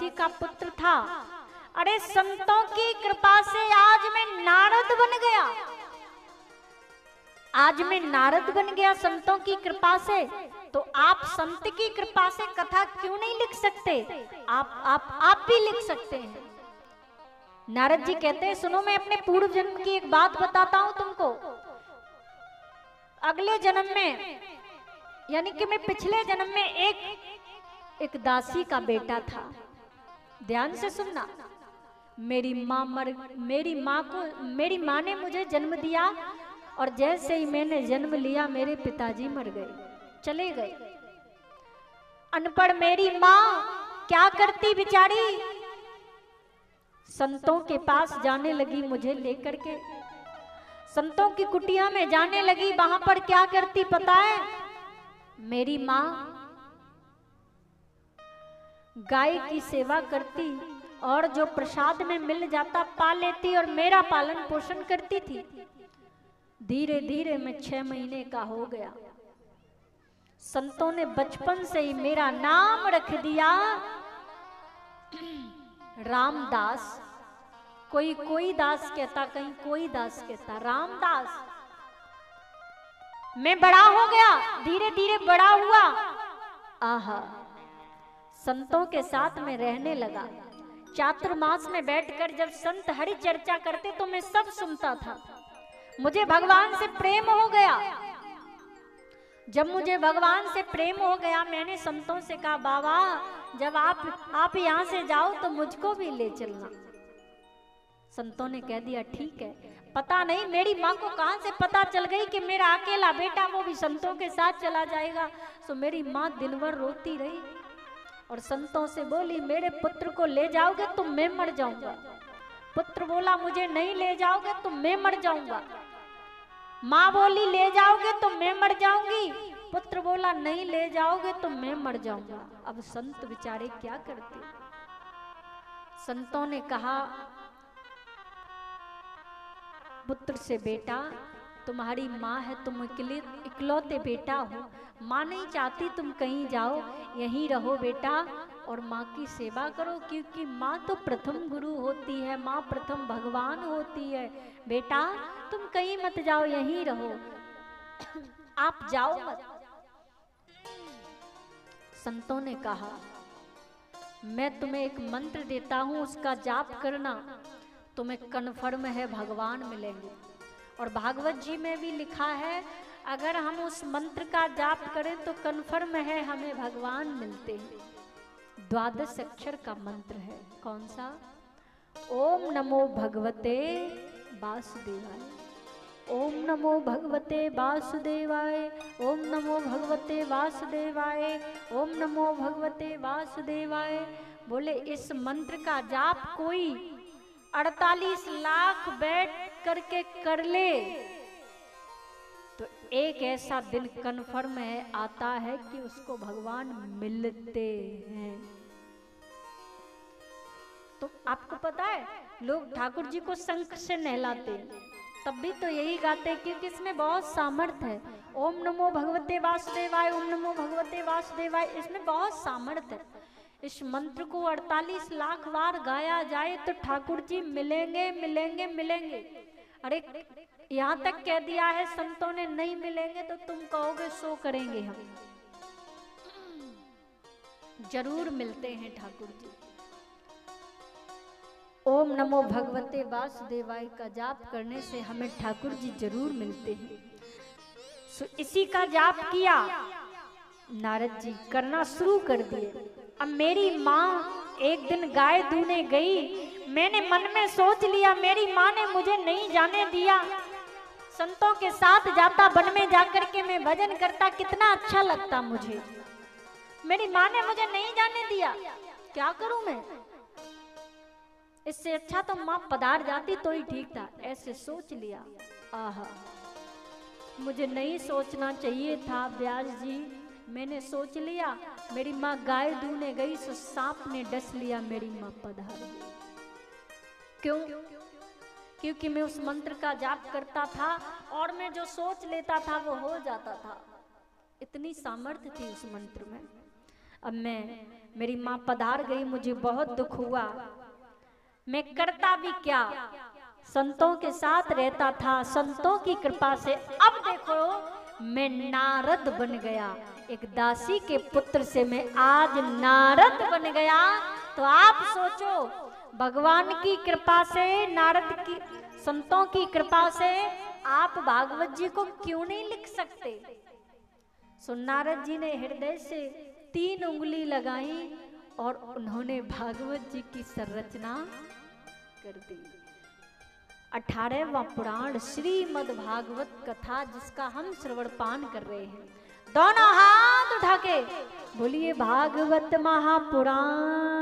दासी का पुत्र था। अरे संतों की कृपा से आज मैं नारद बन गया, आज मैं नारद बन गया संतों की कृपा से। तो आप संत की कृपा से कथा क्यों नहीं लिख सकते? आप भी लिख सकते हैं। नारद जी कहते हैं, सुनो मैं अपने पूर्व जन्म की एक बात बताता हूं तुमको। अगले जन्म में, यानी कि मैं पिछले जन्म में एक दासी का बेटा था। ध्यान से सुनना। मेरी माँ ने मुझे जन्म दिया और जैसे ही मैंने जन्म लिया मेरे पिताजी मर गए, चले गए। अनपढ़ मेरी माँ क्या करती बेचारी, संतों के पास जाने लगी मुझे लेकर के, संतों की कुटिया में जाने लगी। वहां पर क्या करती पता है? मेरी माँ गाय की सेवा करती और जो प्रसाद में मिल जाता पा लेती और मेरा पालन पोषण करती थी। धीरे धीरे मैं 6 महीने का हो गया। संतों ने बचपन से ही मेरा नाम रख दिया रामदास। कोई दास कहता, कहीं कोई दास कहता, रामदास। मैं बड़ा हो गया, धीरे धीरे बड़ा हुआ। आहा, संतों के साथ में रहने लगा। चातुर्मास में बैठकर जब संत हरि चर्चा करते तो मैं सब सुनता था। मुझे भगवान से प्रेम हो गया। जब मुझे भगवान से प्रेम हो गया, मैंने संतों से कहा, बाबा जब आप यहाँ से जाओ तो मुझको भी ले चलना। संतों ने कह दिया ठीक है। पता नहीं मेरी माँ को कहां से पता चल गई कि मेरा अकेला बेटा वो भी संतों के साथ चला जाएगा। तो मेरी माँ दिन भर रोती रही और संतों से बोली, मेरे पुत्र को ले जाओगे तो मैं मर जाऊंगा। पुत्र बोला, मुझे नहीं ले जाओगे तो मैं मर जाऊंगा। माँ बोली, ले जाओगे तो मैं मर जाऊंगी। पुत्र बोला, नहीं ले जाओगे तो मैं मर जाऊंगा। अब संत बेचारे क्या करते? संतों ने कहा, पुत्र से, बेटा तुम्हारी माँ है, तुम इकलौते बेटा हो, माँ नहीं चाहती तुम कहीं जाओ, यहीं रहो बेटा और माँ की सेवा करो, क्योंकि माँ तो प्रथम गुरु होती है, माँ प्रथम भगवान होती है। बेटा तुम कहीं मत जाओ, यहीं रहो, आप जाओ मत। संतों ने कहा, मैं तुम्हें एक मंत्र देता हूं, उसका जाप करना, तुम्हें कन्फर्म है भगवान मिलेंगे। और भागवत जी में भी लिखा है, अगर हम उस मंत्र का जाप करें तो कन्फर्म है हमें भगवान मिलते हैं। 12 अक्षर का मंत्र है। कौन सा? ओम नमो भगवते वासुदेवाय, ओम नमो भगवते वासुदेवाय, ओम नमो भगवते वासुदेवाय, ओम नमो भगवते वासुदेवाय। बोले इस मंत्र का जाप कोई 48 लाख बैठ करके कर ले तो एक ऐसा दिन कन्फर्म है आता है कि उसको भगवान मिलते हैं। तो आपको पता है, लोग ठाकुर जी को शंख से नहलाते हैं, तब भी तो यही गाते हैं क्योंकि इसमें बहुत सामर्थ्य है। ओम नमो भगवते वासुदेवाय, ओम नमो भगवते वासुदेवाय, इसमें बहुत सामर्थ्य है। इस मंत्र को 48 लाख बार गाया जाए तो ठाकुर जी मिलेंगे मिलेंगे मिलेंगे। अरे यहाँ तक कह दिया है संतों ने, नहीं मिलेंगे तो तुम कहोगे सो करेंगे हम। जरूर मिलते हैं ठाकुर जी। ओम नमो भगवते वासुदेवाय का जाप करने से हमें ठाकुर जी जरूर मिलते हैं। सो इसी का जाप किया नारद जी, करना शुरू कर दिए। अब मेरी माँ एक दिन गाय दूने गई, मैंने मन में सोच लिया मेरी माँ ने मुझे नहीं जाने दिया, संतों के साथ जाता, वन में जाकर के मैं भजन करता, कितना अच्छा लगता मुझे। मेरी माँ ने मुझे नहीं जाने दिया, क्या करूं मैं? इससे अच्छा तो माँ पधार जाती तो ही ठीक था, ऐसे सोच लिया। आहा, मुझे नहीं सोचना चाहिए था व्यास जी, मैंने सोच लिया। मेरी माँ गाय दूने गई तो सांप ने डस लिया, मेरी माँ पधार गई। क्यों? क्योंकि मैं उस मंत्र का जाप करता था और मैं जो सोच लेता था वो हो जाता था। इतनी सामर्थ्य थी उस मंत्र में। अब मेरी माँ पधार गई, मुझे बहुत दुख हुआ, मैं करता भी क्या, संतों के साथ रहता था, संतों की कृपा से अब देखो मैं नारद बन गया, एक दासी के पुत्र से मैं आज नारद बन गया। तो आप सोचो भगवान की कृपा से, नारद की, संतों की कृपा से आप भागवत जी को क्यों नहीं लिख सकते। सो नारद जी ने हृदय से 3 उंगली लगाई और उन्होंने भागवत जी की संरचना कर दी। 18वां पुराण श्रीमद् भागवत कथा, जिसका हम श्रवण पान कर रहे हैं। दोनों हाथ उठा के बोलिए भागवत महापुराण